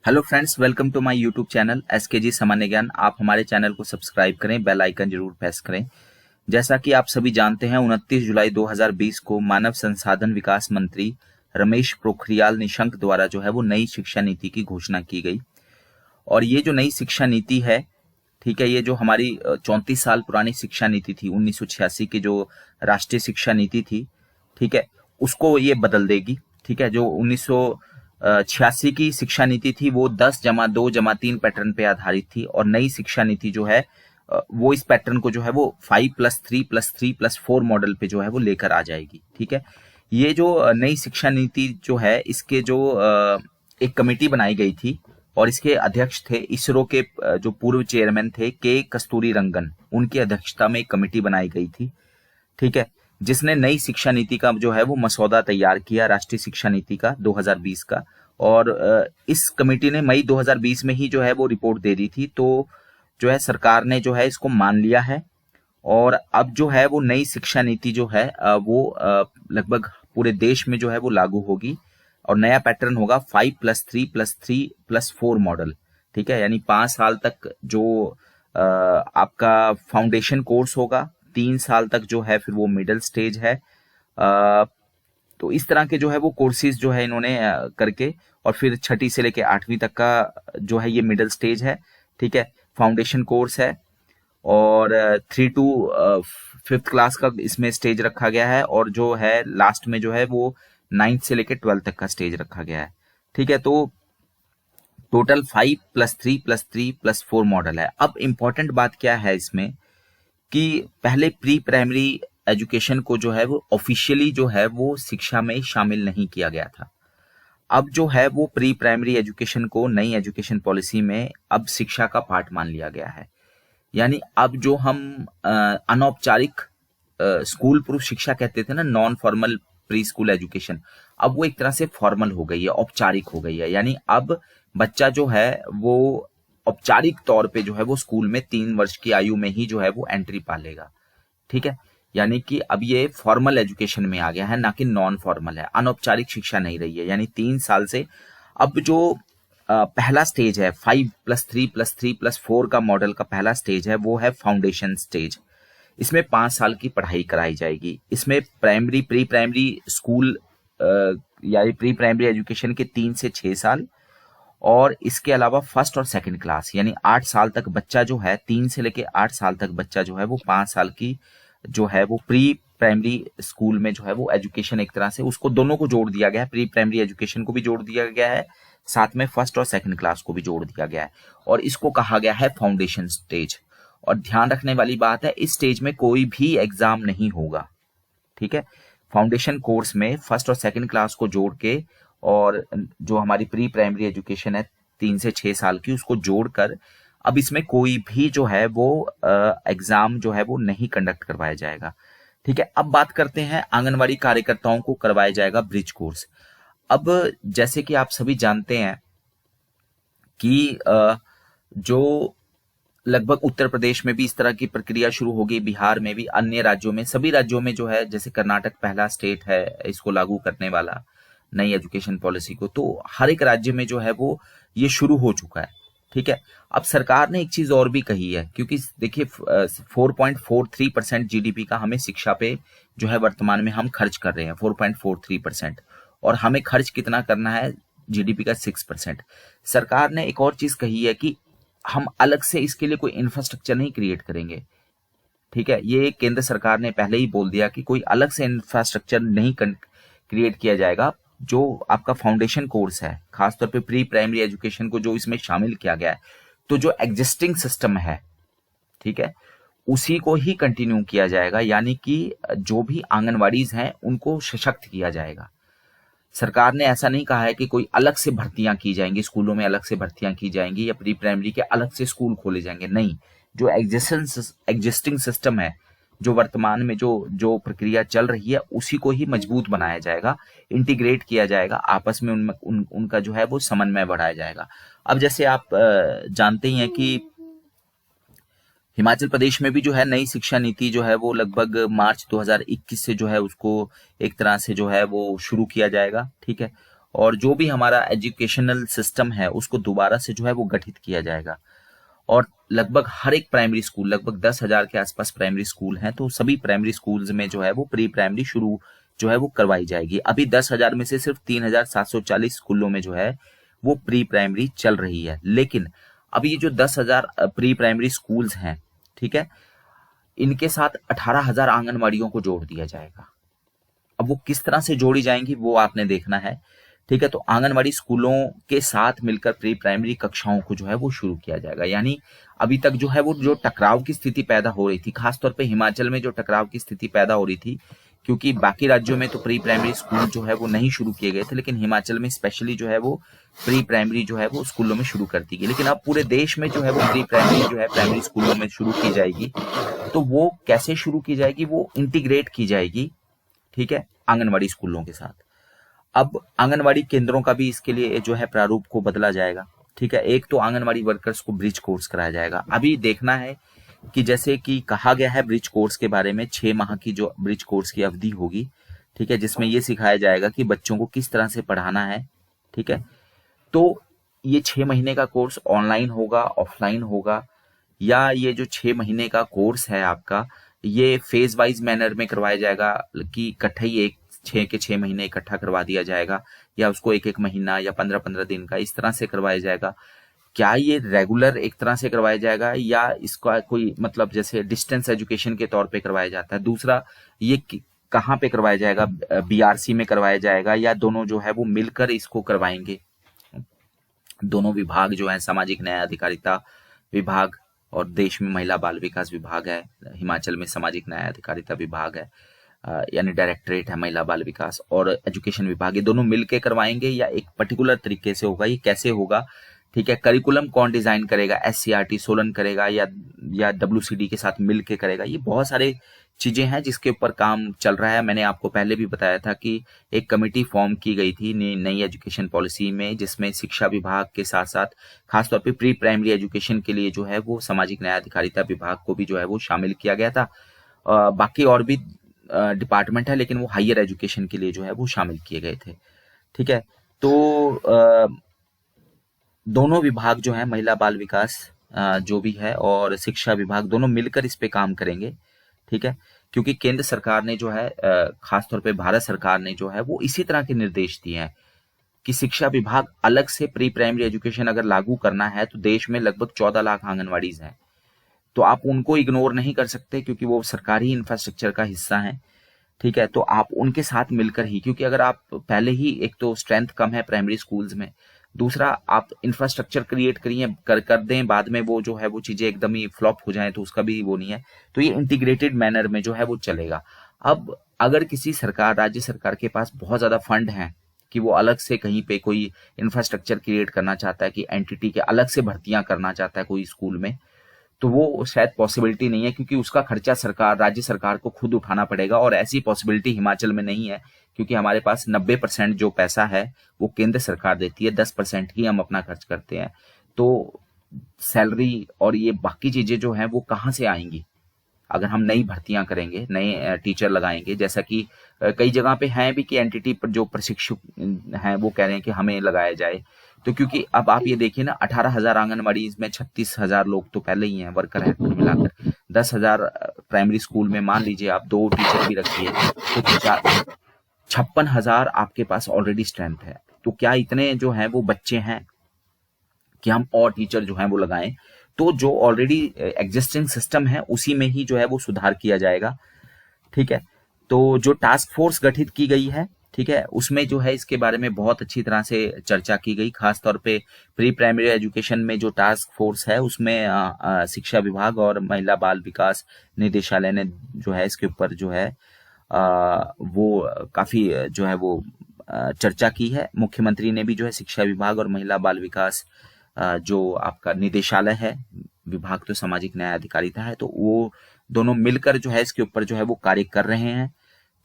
Hello friends, welcome to my YouTube channel SKG सामान्य ज्ञान। आप हमारे चैनल को सब्सक्राइब करें, बेल आइकन जरूर प्रेस करें। जैसा कि आप सभी जानते हैं, 29 जुलाई 2020 को मानव संसाधन विकास मंत्री रमेश पोखरियाल निशंक द्वारा जो है वो नई शिक्षा नीति की घोषणा की गई। और ये जो नई शिक्षा नीति है, ठीक है, ये जो हमारी 34 साल पुरानी शिक्षा नीति थी, 1986 की जो राष्ट्रीय शिक्षा नीति थी, ठीक है, उसको ये बदल देगी। ठीक है, जो 1986 की शिक्षा नीति थी वो 10+2+3 पैटर्न पे आधारित थी, और नई शिक्षा नीति जो है वो इस पैटर्न को जो है वो 5+3+3+4 मॉडल पे जो है वो लेकर आ जाएगी। ठीक है, ये जो नई शिक्षा नीति जो है, इसके जो एक कमेटी बनाई गई थी और इसके अध्यक्ष थे इसरो के जो पूर्व चेयरमैन थे के कस्तूरी रंगन, उनकी अध्यक्षता में एक कमेटी बनाई गई थी। ठीक है, जिसने नई शिक्षा नीति का जो है वो मसौदा तैयार किया, राष्ट्रीय शिक्षा नीति का 2020 का। और इस कमेटी ने मई 2020 में ही जो है वो रिपोर्ट दे दी थी। तो जो है सरकार ने जो है इसको मान लिया है, और अब जो है वो नई शिक्षा नीति जो है वो लगभग पूरे देश में जो है वो लागू होगी, और नया पैटर्न होगा 5+3+3+4 मॉडल। ठीक है, यानी 5 साल तक जो आपका फाउंडेशन कोर्स होगा, 3 साल तक जो है फिर वो मिडिल स्टेज है। तो इस तरह के जो है वो कोर्सेज जो है इन्होंने करके, और फिर छठी से लेके 8वीं तक का जो है ये मिडिल स्टेज है। ठीक है, फाउंडेशन कोर्स है, और 3 to 5th क्लास का इसमें स्टेज रखा गया है, और जो है लास्ट में जो है वो 9th से लेके 12th तक का स्टेज रखा गया है। ठीक है, तो टोटल 5+3+3+4 मॉडल है। अब इम्पोर्टेंट बात क्या है इसमें कि पहले प्री प्राइमरी एजुकेशन को जो है वो ऑफिशियली जो है वो शिक्षा में शामिल नहीं किया गया था। अब जो है वो प्री प्राइमरी एजुकेशन को नई एजुकेशन पॉलिसी में अब शिक्षा का पार्ट मान लिया गया है। यानी अब जो हम अनौपचारिक स्कूल पूर्व शिक्षा कहते थे ना, non formal pre school education, अब वो एक तरह से फॉर्मल हो गई है, औपचारिक हो गई है। यानी अब बच्चा जो है वो औपचारिक तौर पे जो है वो स्कूल में 3 वर्ष की आयु में ही जो है वो एंट्री पालेगा। ठीक है, यानी कि अब ये फॉर्मल एजुकेशन में आ गया है, ना कि नॉन फॉर्मल है, अनौपचारिक शिक्षा नहीं रही है। यानी 3 साल से अब जो पहला स्टेज है 5+3+3+4 का मॉडल का पहला स्टेज है, वो है फाउंडेशन स्टेज। इसमें 5 साल की पढ़ाई कराई जाएगी। इसमें प्राइमरी प्री प्राइमरी स्कूल यानी प्री प्राइमरी एजुकेशन के 3 से 6 साल, और इसके अलावा फर्स्ट और सेकंड क्लास यानी 8 साल तक बच्चा जो है, 3 से लेके 8 साल तक बच्चा जो है वो 5 साल की जो है वो प्री प्राइमरी स्कूल में जो है वो एजुकेशन, एक तरह से उसको दोनों को जोड़ दिया गया है। प्री प्राइमरी एजुकेशन को भी जोड़ दिया गया है, साथ में फर्स्ट और सेकंड क्लास को भी जोड़ दिया गया है, और इसको कहा गया है फाउंडेशन स्टेज। और ध्यान रखने वाली बात है, इस स्टेज में कोई भी एग्जाम नहीं होगा। ठीक है, फाउंडेशन कोर्स में फर्स्ट और सेकंड क्लास को जोड़ के, और जो हमारी प्री प्राइमरी एजुकेशन है 3 से 6 साल की, उसको जोड़कर अब इसमें कोई भी जो है वो एग्जाम जो है वो नहीं कंडक्ट करवाया जाएगा। ठीक है, अब बात करते हैं आंगनवाड़ी कार्यकर्ताओं को करवाया जाएगा ब्रिज कोर्स। अब जैसे कि आप सभी जानते हैं कि जो लगभग उत्तर प्रदेश में भी इस तरह की प्रक्रिया शुरू हो गई, बिहार में भी, अन्य राज्यों में, सभी राज्यों में जो है, जैसे कर्नाटक पहला स्टेट है इसको लागू करने वाला नई एजुकेशन पॉलिसी को, तो हर एक राज्य में जो है वो ये शुरू हो चुका है। ठीक है, अब सरकार ने एक चीज और भी कही है, क्योंकि देखिए 4.43% जीडीपी का हमें शिक्षा पे जो है वर्तमान में हम खर्च कर रहे हैं, 4.43%, और हमें खर्च कितना करना है, जीडीपी का 6%। सरकार ने एक और चीज कही है कि हम अलग से इसके लिए कोई इंफ्रास्ट्रक्चर नहीं क्रिएट करेंगे। ठीक है, ये केंद्र सरकार ने पहले ही बोल दिया कि कोई अलग से इंफ्रास्ट्रक्चर नहीं क्रिएट किया जाएगा। जो आपका फाउंडेशन कोर्स है, खासतौर पे प्री प्राइमरी एजुकेशन को जो इसमें शामिल किया गया है, तो जो एग्जिस्टिंग सिस्टम है, ठीक है, उसी को ही कंटिन्यू किया जाएगा। यानी कि जो भी आंगनवाड़ीज हैं उनको सशक्त किया जाएगा। सरकार ने ऐसा नहीं कहा है कि कोई अलग से भर्तियां की जाएंगी, स्कूलों में अलग से भर्तियां की जाएंगी, या प्री प्राइमरी के अलग से स्कूल खोले जाएंगे। नहीं, जो एग्जिस्टिंग सिस्टम है, जो वर्तमान में जो जो प्रक्रिया चल रही है, उसी को ही मजबूत बनाया जाएगा, इंटीग्रेट किया जाएगा, आपस में उनका जो है वो समन्वय बढ़ाया जाएगा। अब जैसे आप जानते ही हैं कि हिमाचल प्रदेश में भी जो है नई शिक्षा नीति जो है वो लगभग मार्च 2021 से जो है उसको एक तरह से जो है वो शुरू किया जाएगा। ठीक है, और जो भी हमारा एजुकेशनल सिस्टम है उसको दोबारा से जो है वो गठित किया जाएगा। और लगभग हर एक प्राइमरी स्कूल, लगभग 10,000 के आसपास प्राइमरी स्कूल हैं, तो सभी प्राइमरी स्कूल्स में जो है वो प्री प्राइमरी शुरू जो है वो करवाई जाएगी। अभी 10,000 में से सिर्फ 3,740 स्कूलों में जो है वो प्री प्राइमरी चल रही है। लेकिन अभी ये जो 10,000 प्री प्राइमरी स्कूल्स हैं, ठीक है, इनके साथ 18,000 आंगनवाड़ियों को जोड़ दिया जाएगा। अब वो किस तरह से जोड़ी जाएंगी वो आपने देखना है, ठीक है। तो आंगनवाड़ी स्कूलों के साथ मिलकर प्री प्राइमरी कक्षाओं को जो है वो शुरू किया जाएगा। यानी अभी तक जो है वो जो टकराव की स्थिति पैदा हो रही थी, खासतौर पे हिमाचल में जो टकराव की स्थिति पैदा हो रही थी, क्योंकि बाकी राज्यों में तो प्री प्राइमरी स्कूल जो है वो नहीं शुरू किए गए थे, लेकिन हिमाचल में स्पेशली जो है वो प्री प्राइमरी जो है वो स्कूलों में शुरू कर दी गई। लेकिन अब पूरे देश में जो है वो प्री प्राइमरी जो है प्राइमरी स्कूलों में शुरू की जाएगी। तो वो कैसे शुरू की जाएगी, वो इंटीग्रेट की जाएगी, ठीक है, आंगनवाड़ी स्कूलों के साथ। अब आंगनवाड़ी केंद्रों का भी इसके लिए जो है प्रारूप को बदला जाएगा, ठीक है। एक तो आंगनवाड़ी वर्कर्स को ब्रिज कोर्स कराया जाएगा। अभी देखना है कि जैसे कि कहा गया है ब्रिज कोर्स के बारे में, 6 माह की जो ब्रिज कोर्स की अवधि होगी, ठीक है, जिसमें ये सिखाया जाएगा कि बच्चों को किस तरह से पढ़ाना है, ठीक है। तो ये 6 महीने का कोर्स ऑनलाइन होगा, ऑफलाइन होगा, या ये जो 6 महीने का कोर्स है आपका, ये फेज वाइज मैनर में करवाया जाएगा कि इकट्ठा ही एक 6 के 6 महीने इकट्ठा करवा दिया जाएगा, या उसको एक एक महीना या 15-15 दिन का इस तरह से करवाया जाएगा। क्या ये रेगुलर एक तरह से करवाया जाएगा, या इसका कोई मतलब जैसे डिस्टेंस एजुकेशन के तौर पे करवाया जाता है। दूसरा, ये कहाँ पे करवाया जाएगा, बीआरसी में करवाया जाएगा या दोनों जो है वो मिलकर इसको करवाएंगे। दोनों विभाग जो है, सामाजिक न्याय अधिकारिता विभाग और देश में महिला बाल विकास विभाग है, हिमाचल में सामाजिक न्याय अधिकारिता विभाग है, यानी डायरेक्टरेट है महिला बाल विकास, और एजुकेशन विभाग, ये दोनों मिलके करवाएंगे या एक पर्टिकुलर तरीके से होगा, ये कैसे होगा, ठीक है। करिकुलम कौन डिजाइन करेगा, एससीईआरटी सोलन करेगा या डब्ल्यूसीडी के साथ मिलके करेगा। ये बहुत सारे चीजें हैं जिसके ऊपर काम चल रहा है। मैंने आपको पहले भी बताया था कि एक कमेटी फॉर्म की गई थी नई एजुकेशन पॉलिसी में, जिसमें शिक्षा विभाग के साथ साथ खासतौर पे प्री प्राइमरी एजुकेशन के लिए जो है वो सामाजिक न्याय अधिकारिता विभाग को भी जो है वो शामिल किया गया था। बाकी और भी डिपार्टमेंट है, लेकिन वो हायर एजुकेशन के लिए जो है वो शामिल किए गए थे, ठीक है। तो दोनों विभाग जो है, महिला बाल विकास जो भी है और शिक्षा विभाग, दोनों मिलकर इस पे काम करेंगे, ठीक है। क्योंकि केंद्र सरकार ने जो है, खासतौर पे भारत सरकार ने जो है वो इसी तरह के निर्देश दिए हैं कि शिक्षा विभाग अलग से प्री प्राइमरी एजुकेशन अगर लागू करना है तो देश में लगभग 14 लाख आंगनवाड़ीज हैं, तो आप उनको इग्नोर नहीं कर सकते, क्योंकि वो सरकारी इंफ्रास्ट्रक्चर का हिस्सा है, ठीक है। तो आप उनके साथ मिलकर ही, क्योंकि अगर आप पहले ही, एक तो स्ट्रेंथ कम है प्राइमरी स्कूल्स में, दूसरा आप इंफ्रास्ट्रक्चर क्रिएट करिए कर दें, बाद में वो जो है वो चीजें एकदम ही फ्लॉप हो जाएं तो उसका भी वो नहीं है। तो ये इंटीग्रेटेड मैनर में जो है वो चलेगा। अब अगर किसी सरकार, राज्य सरकार के पास बहुत ज्यादा फंड है कि वो अलग से कहीं पे कोई इंफ्रास्ट्रक्चर क्रिएट करना चाहता है, कि एंटिटी के अलग से भर्तियां करना चाहता है कोई स्कूल में, तो वो शायद पॉसिबिलिटी नहीं है, क्योंकि उसका खर्चा सरकार, राज्य सरकार को खुद उठाना पड़ेगा, और ऐसी पॉसिबिलिटी हिमाचल में नहीं है, क्योंकि हमारे पास 90% जो पैसा है वो केंद्र सरकार देती है, 10% ही हम अपना खर्च करते हैं। तो सैलरी और ये बाकी चीजें जो हैं वो कहाँ से आएंगी अगर हम नई भर्तियां करेंगे, नए टीचर लगाएंगे, जैसा कि कई जगह पे हैं भी कि एंटिटी पर जो प्रशिक्षु हैं वो कह रहे हैं कि हमें लगाया जाए। तो क्योंकि अब आप ये देखिए ना, 18,000 आंगनबाड़ी में 36,000 लोग तो पहले ही हैं, वर्कर हैं कुल मिलाकर। 10,000 प्राइमरी स्कूल में मान लीजिए आप 2 टीचर भी रखिए, तो 56,000 आपके पास ऑलरेडी स्ट्रेंथ है। तो क्या इतने जो है वो बच्चे हैं कि हम और टीचर जो है वो लगाएं? तो जो ऑलरेडी एग्जिस्टिंग सिस्टम है उसी में ही जो है वो सुधार किया जाएगा, ठीक है। तो जो टास्क फोर्स गठित की गई है, ठीक है, उसमें जो है इसके बारे में बहुत अच्छी तरह से चर्चा की गई। खासतौर पे प्री प्राइमरी एजुकेशन में जो टास्क फोर्स है उसमें शिक्षा विभाग और महिला बाल विकास निदेशालय ने जो है इसके ऊपर जो है वो काफी जो है वो चर्चा की है। मुख्यमंत्री ने भी जो है शिक्षा विभाग और महिला बाल विकास जो आपका निदेशालय है, विभाग तो सामाजिक न्याय अधिकारिता है, तो वो दोनों मिलकर जो है इसके ऊपर जो है वो कार्य कर रहे हैं,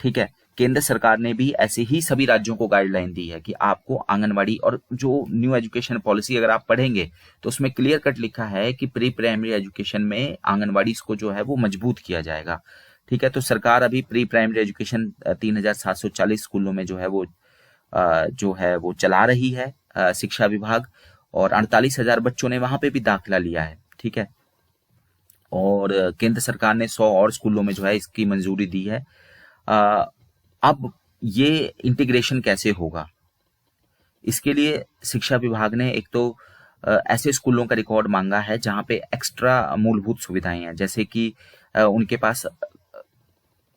ठीक है। केंद्र सरकार ने भी ऐसे ही सभी राज्यों को गाइडलाइन दी है कि आपको आंगनवाड़ी, और जो न्यू एजुकेशन पॉलिसी अगर आप पढ़ेंगे तो उसमें क्लियर कट लिखा है कि प्री प्राइमरी एजुकेशन में आंगनवाड़ी को जो है वो मजबूत किया जाएगा, ठीक है। तो सरकार अभी प्री प्राइमरी एजुकेशन 3,740 स्कूलों में जो है वो जो है वो चला रही है शिक्षा विभाग, और 48,000 बच्चों ने वहां पे भी दाखिला लिया है। ठीक है, और केंद्र सरकार ने 100 और स्कूलों में जो है इसकी मंजूरी दी है। अब ये इंटीग्रेशन कैसे होगा, इसके लिए शिक्षा विभाग ने एक तो ऐसे स्कूलों का रिकॉर्ड मांगा है जहां पे एक्स्ट्रा मूलभूत सुविधाएं हैं, जैसे कि उनके पास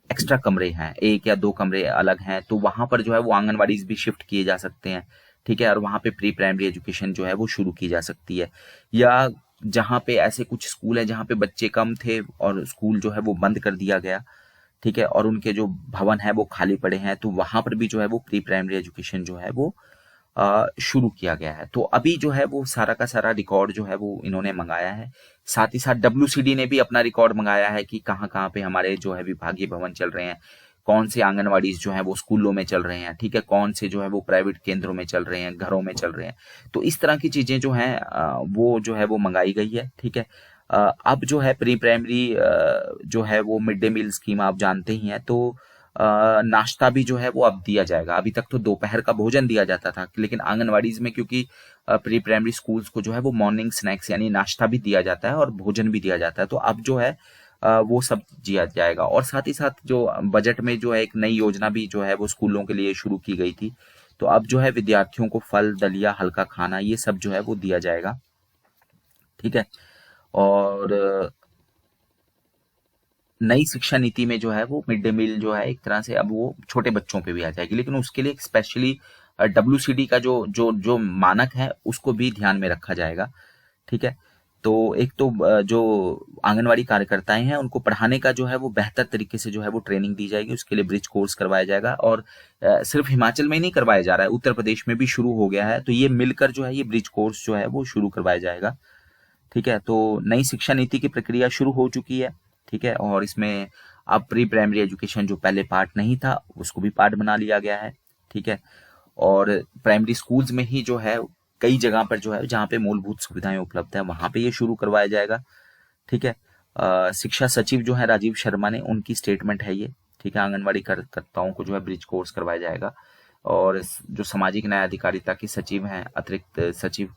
एक्स्ट्रा कमरे हैं, 1 या 2 कमरे अलग हैं, तो वहां पर जो है वो आंगनवाड़ीज भी शिफ्ट किए जा सकते हैं। ठीक है, और वहां पे प्री प्राइमरी एजुकेशन जो है वो शुरू की जा सकती है। या जहां पे ऐसे कुछ स्कूल हैं जहां पे बच्चे कम थे और स्कूल जो है वो बंद कर दिया गया, ठीक है, और उनके जो भवन है वो खाली पड़े हैं, तो वहां पर भी जो है वो प्री प्राइमरी एजुकेशन जो है वो शुरू किया गया है। तो अभी जो है वो सारा का सारा रिकॉर्ड जो है वो इन्होंने मंगाया है। साथ ही साथ WCD ने भी अपना रिकॉर्ड मंगाया है कि कहाँ कहाँ पे हमारे जो है विभागीय भवन चल रहे हैं, कौन से आंगनवाड़ी जो है वो स्कूलों में चल रहे हैं, ठीक है, कौन से जो है वो प्राइवेट केंद्रों में चल रहे हैं, घरों में चल रहे हैं। तो इस तरह की चीजें जो हैं वो जो है वो मंगाई गई है। ठीक है, अब जो है प्री प्राइमरी जो है वो मिड डे मील स्कीम आप जानते ही हैं, तो नाश्ता भी जो है वो अब दिया जाएगा। अभी तक तो दोपहर का भोजन दिया जाता था, लेकिन आंगनवाड़ीज में क्योंकि प्री प्राइमरी स्कूल्स को जो है वो मॉर्निंग स्नैक्स यानी नाश्ता भी दिया जाता है और भोजन भी दिया जाता है, तो अब जो है वो सब दिया जाएगा। और साथ ही साथ जो बजट में जो है एक नई योजना भी जो है वो स्कूलों के लिए शुरू की गई थी, तो अब जो है विद्यार्थियों को फल, दलिया, हल्का खाना, ये सब जो है वो दिया जाएगा। ठीक है, और नई शिक्षा नीति में जो है वो मिड डे मील जो है एक तरह से अब वो छोटे बच्चों पे भी आ जाएगी, लेकिन उसके लिए स्पेशली WCD का जो जो जो मानक है उसको भी ध्यान में रखा जाएगा। ठीक है, तो एक तो जो आंगनवाड़ी कार्यकर्ताएं हैं उनको पढ़ाने का जो है वो बेहतर तरीके से जो है वो ट्रेनिंग दी जाएगी, उसके लिए ब्रिज कोर्स करवाया जाएगा। और सिर्फ हिमाचल में ही नहीं करवाया जा रहा है, उत्तर प्रदेश में भी शुरू हो गया है, तो ये मिलकर जो है ये ब्रिज कोर्स जो है वो शुरू करवाया जाएगा। ठीक है, तो नई शिक्षा नीति की प्रक्रिया शुरू हो चुकी है। ठीक है, और इसमें अब प्री प्राइमरी एजुकेशन जो पहले पार्ट नहीं था उसको भी पार्ट बना लिया गया है। ठीक है, और प्राइमरी स्कूल्स में ही जो है कई जगह पर जो है जहाँ पे मूलभूत सुविधाएं उपलब्ध है वहां पे ये शुरू करवाया जाएगा। ठीक है, शिक्षा सचिव जो है राजीव शर्मा ने उनकी स्टेटमेंट है ये। ठीक है, आंगनवाड़ी कार्यकर्ताओं को जो है ब्रिज कोर्स करवाया जाएगा, और जो सामाजिक न्याय अधिकारिता के सचिव हैं, अतिरिक्त सचिव,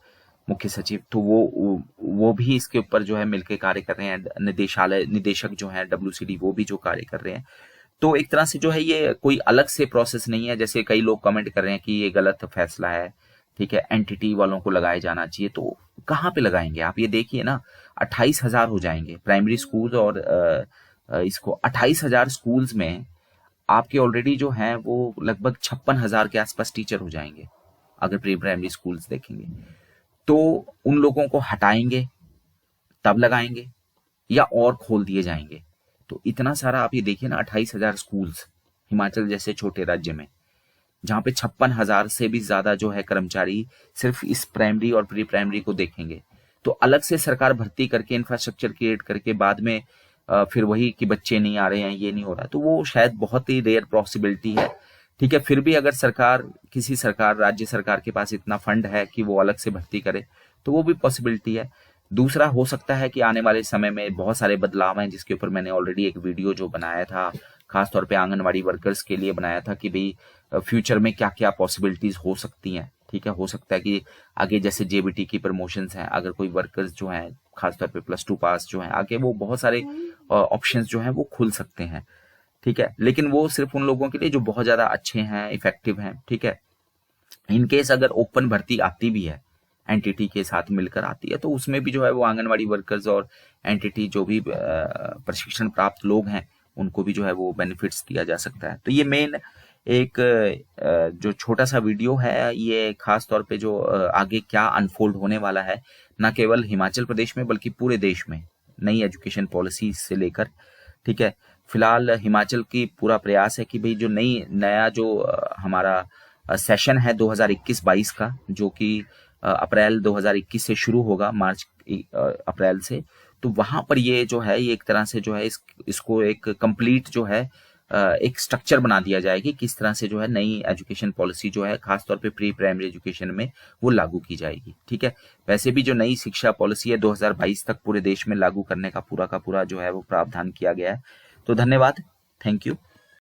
मुख्य सचिव, तो वो भी इसके ऊपर जो है मिलकर कार्य कर रहे हैं। निदेशक जो है WCD वो भी जो कार्य कर रहे हैं। तो एक तरह से जो है ये कोई अलग से प्रोसेस नहीं है, जैसे कई लोग कमेंट कर रहे हैं कि ये गलत फैसला है। ठीक है, एंटिटी वालों को लगाया जाना चाहिए, तो कहाँ पे लगाएंगे आप ये देखिए ना, 28,000 हो जाएंगे प्राइमरी स्कूल, और इसको 28,000 स्कूल्स में आपके ऑलरेडी जो है वो लगभग 56,000 के आसपास टीचर हो जाएंगे अगर प्री प्राइमरी स्कूल्स देखेंगे। तो उन लोगों को हटाएंगे तब लगाएंगे या और खोल दिए जाएंगे। तो इतना सारा आप ये देखिए ना, 28,000 स्कूल्स हिमाचल जैसे छोटे राज्य में, जहां पे 56,000 से भी ज्यादा जो है कर्मचारी सिर्फ इस प्राइमरी और प्री प्राइमरी को देखेंगे। तो अलग से सरकार भर्ती करके इंफ्रास्ट्रक्चर क्रिएट करके बाद में फिर वही कि बच्चे नहीं आ रहे हैं, ये नहीं हो रहा, तो वो शायद बहुत ही रेयर पॉसिबिलिटी है। ठीक है, फिर भी अगर किसी सरकार, राज्य सरकार के पास इतना फंड है कि वो अलग से भर्ती करे, तो वो भी पॉसिबिलिटी है। दूसरा हो सकता है कि आने वाले समय में बहुत सारे बदलाव हैं, जिसके ऊपर मैंने ऑलरेडी एक वीडियो जो बनाया था, खासतौर पे आंगनवाड़ी वर्कर्स के लिए बनाया था, कि भाई फ्यूचर में क्या क्या पॉसिबिलिटीज हो सकती हैं। ठीक है, हो सकता है कि आगे जैसे JBT की प्रमोशंस हैं, अगर कोई वर्कर्स जो हैं खासतौर पे +2 पास जो हैं, आगे वो बहुत सारे ऑप्शंस जो हैं वो खुल सकते हैं। ठीक है, लेकिन वो सिर्फ उन लोगों के लिए जो बहुत ज्यादा अच्छे हैं, इफेक्टिव हैं। ठीक है, इनकेस अगर ओपन भर्ती आती भी है, एंटिटी के साथ मिलकर आती है, तो उसमें भी जो है वो आंगनवाड़ी वर्कर्स और एंटिटी जो भी प्रशिक्षण प्राप्त लोग हैं उनको भी जो है वो बेनिफिट्स दिया जा सकता है। तो ये मेन एक जो छोटा सा वीडियो है, ये खास तौर पे जो आगे क्या अनफोल्ड होने वाला है, न केवल हिमाचल प्रदेश में बल्कि पूरे देश में नई एजुकेशन पॉलिसी से लेकर। ठीक है, फिलहाल हिमाचल की पूरा प्रयास है कि भाई जो नया जो हमारा सेशन है 2021-22 का, जो कि अप्रैल 2021 से शुरू होगा, मार्च अप्रैल से, तो वहां पर ये जो है ये एक तरह से जो है इसको एक कंप्लीट जो है एक स्ट्रक्चर बना दिया जाए कि किस तरह से जो है नई एजुकेशन पॉलिसी जो है खासतौर पे प्री प्राइमरी एजुकेशन में वो लागू की जाएगी। ठीक है, वैसे भी जो नई शिक्षा पॉलिसी है 2022 तक पूरे देश में लागू करने का पूरा जो है वो प्रावधान किया गया है। तो धन्यवाद, थैंक यू।